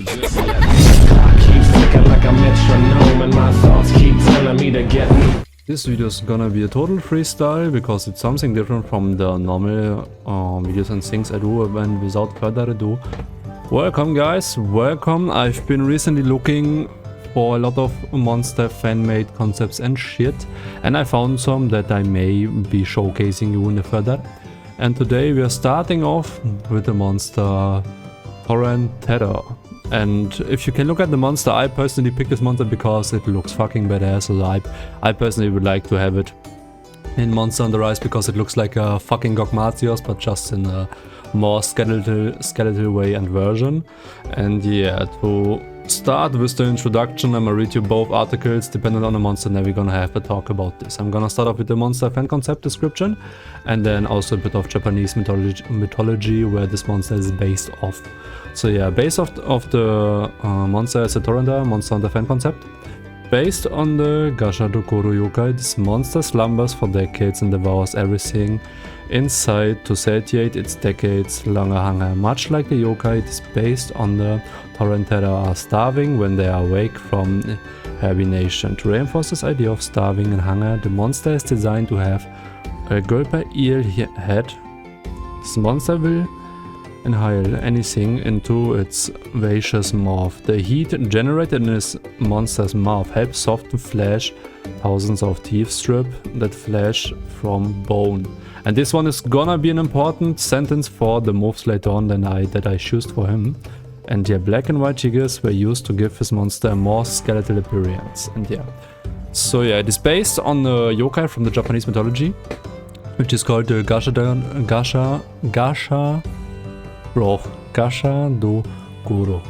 just yet. I keep ticking like a metronome and my thoughts keep telling me to get. This video is gonna be a total freestyle because it's something different from the normal videos and things I do. And without further ado, welcome guys, welcome. I've been recently looking for a lot of monster fan-made concepts and shit, and I found some that I may be showcasing you in the further. And today we are starting off with the monster Torrentetor. And if you can look at the monster, I personally picked this monster because it looks fucking badass. So I personally would like to have it in Monster Hunter Rise because it looks like a fucking Gogmatios, but just in a more skeletal way and version. And yeah, to start with the introduction, I'm gonna read you both articles depending on the monster, and then we're gonna have a talk about this. I'm gonna start off with the monster fan concept description, and then also a bit of Japanese mythology where this monster is based off. So yeah, based off the monster is a Torrentetor Monster Hunter fan concept. Based on the Gashadokuro yokai, this monster slumbers for decades and devours everything in sight to satiate its decades-long hunger. Much like the yokai, it is based on the Torrentetor are starving when they are awake from hibernation. To reinforce this idea of starving and hunger, the monster is designed to have a gulper eel head. This monster will inhale anything into its vicious mouth. The heat generated in this monster's mouth helps soften flesh. Thousands of teeth strip that flesh from bone. And this one is gonna be an important sentence for the moves later on that I choose for him. And yeah, black and white jiggers were used to give this monster a more skeletal appearance. And yeah, so yeah, it is based on the yokai from the Japanese mythology, which is called the Gashadokuro.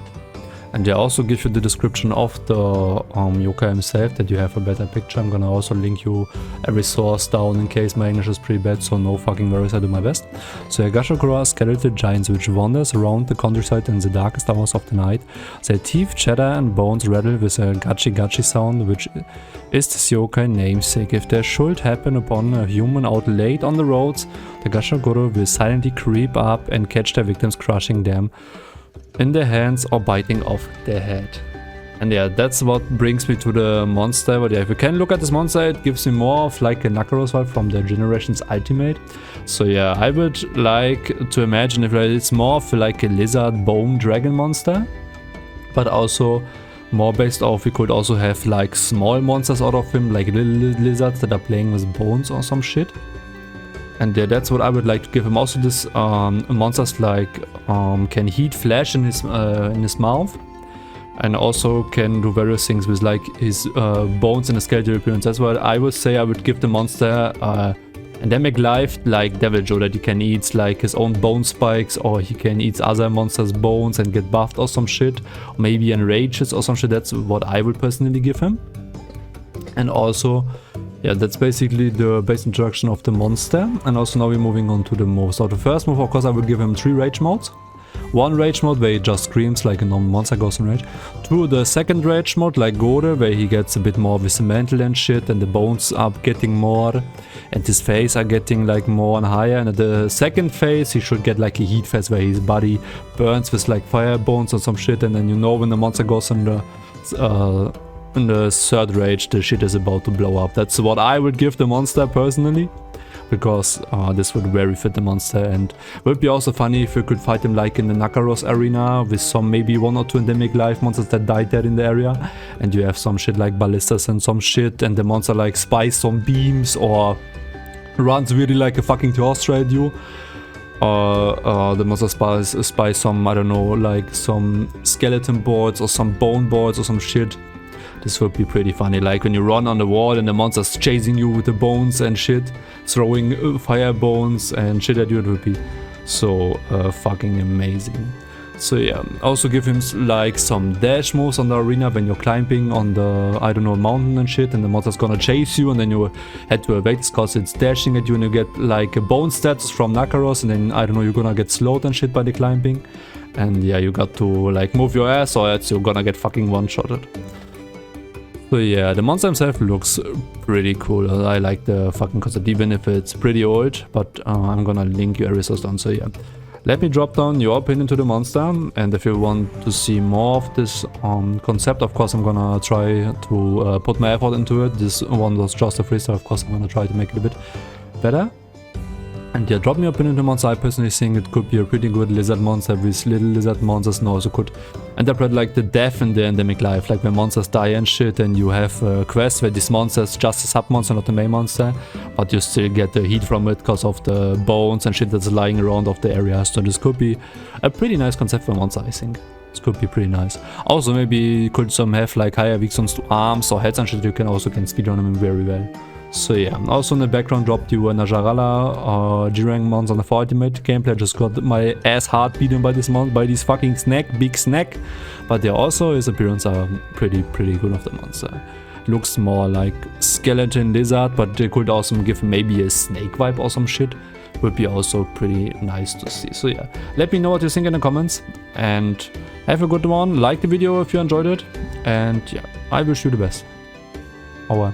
And they also give you the description of the yokai himself, that you have a better picture. I'm gonna also link you every source down in case my English is pretty bad, so no fucking worries, I do my best. So Gashadokuro are skeletal giants which wanders around the countryside in the darkest hours of the night. Their teeth chatter and bones rattle with a gachi gachi sound, which is this yokai namesake. If there should happen upon a human out late on the roads, the Gashadokuro will silently creep up and catch their victims, crushing them in their hands or biting off their head. And yeah, that's what brings me to the monster. But yeah, if you can look at this monster, it gives me more of like a Nakaros vibe from the Generations Ultimate. So yeah, I would like to imagine if it's more of like a lizard bone dragon monster, but also more based off, we could also have like small monsters out of him, like little lizards that are playing with bones or some shit. And yeah, that's what I would like to give him. Also, this monsters like can heat flesh in his mouth, and also can do various things with like his bones and a skeletal appearance. That's what I would say. I would give the monster endemic life like Devil Joe, that he can eat like his own bone spikes, or he can eat other monsters' bones and get buffed or some shit, or maybe enrages or some shit. That's what I would personally give him. And also, yeah, that's basically the base introduction of the monster. And also now we're moving on to the moves. So the first move, of course, I would give him 3 rage modes. 1 rage mode where he just screams like a normal monster goes in rage. 2, the second rage mode like Gore, where he gets a bit more with the mantle and shit, and the bones are getting more, and his face are getting like more and higher. And at the second phase he should get like a heat phase where his body burns with like fire bones or some shit, and then you know when the monster goes in the third rage, the shit is about to blow up. That's what I would give the monster personally, because this would very fit the monster, and would be also funny if we could fight him like in the Nakaros arena with some maybe 1 or 2 endemic life monsters that died there in the area, and you have some shit like ballistas and some shit, and the monster like spies some beams or runs really like a fucking Theostra at you. The monster spies some, I don't know, like some skeleton boards or some bone boards or some shit. This would be pretty funny, like when you run on the wall and the monster's chasing you with the bones and shit, throwing fire bones and shit at you. It would be so fucking amazing. So yeah, also give him like some dash moves on the arena when you're climbing on the, I don't know, mountain and shit, and the monster's gonna chase you, and then you had to evade this cause it's dashing at you, and you get like a bone stats from Nakaros, and then I don't know, you're gonna get slowed and shit by the climbing. And yeah, you got to like move your ass or else you're gonna get fucking one-shotted. So yeah, the monster himself looks pretty cool. I like the fucking concept, even if it's pretty old, but I'm gonna link you a resource down. So yeah, Let me drop down your opinion to the monster, and if you want to see more of this concept, of course I'm gonna try to put my effort into it. This one was just a freestyle, of course I'm gonna try to make it a bit better. And yeah, drop me your opinion on the monster. I personally think it could be a pretty good lizard monster with little lizard monsters, and also could interpret like the death in the endemic life, like when monsters die and shit, and you have quests where this monster is just a sub-monster, not the main monster, but you still get the heat from it because of the bones and shit that's lying around of the area. So this could be a pretty nice concept for a monster, I think. This could be pretty nice. Also, maybe you could have like higher weaknesses to arms or heads and shit. You can also speedrun them very well. So yeah, also in the background dropped you a Najarala G-Rank monster on the 4 ultimate gameplay. I just got my ass hard beaten by this by this fucking big snack. But yeah, also his appearance are pretty good of the monster. Looks more like skeleton lizard, but they could also give maybe a snake vibe or some shit. Would be also pretty nice to see. So yeah, let me know what you think in the comments, and have a good one. Like the video if you enjoyed it, and yeah, I wish you the best. Over.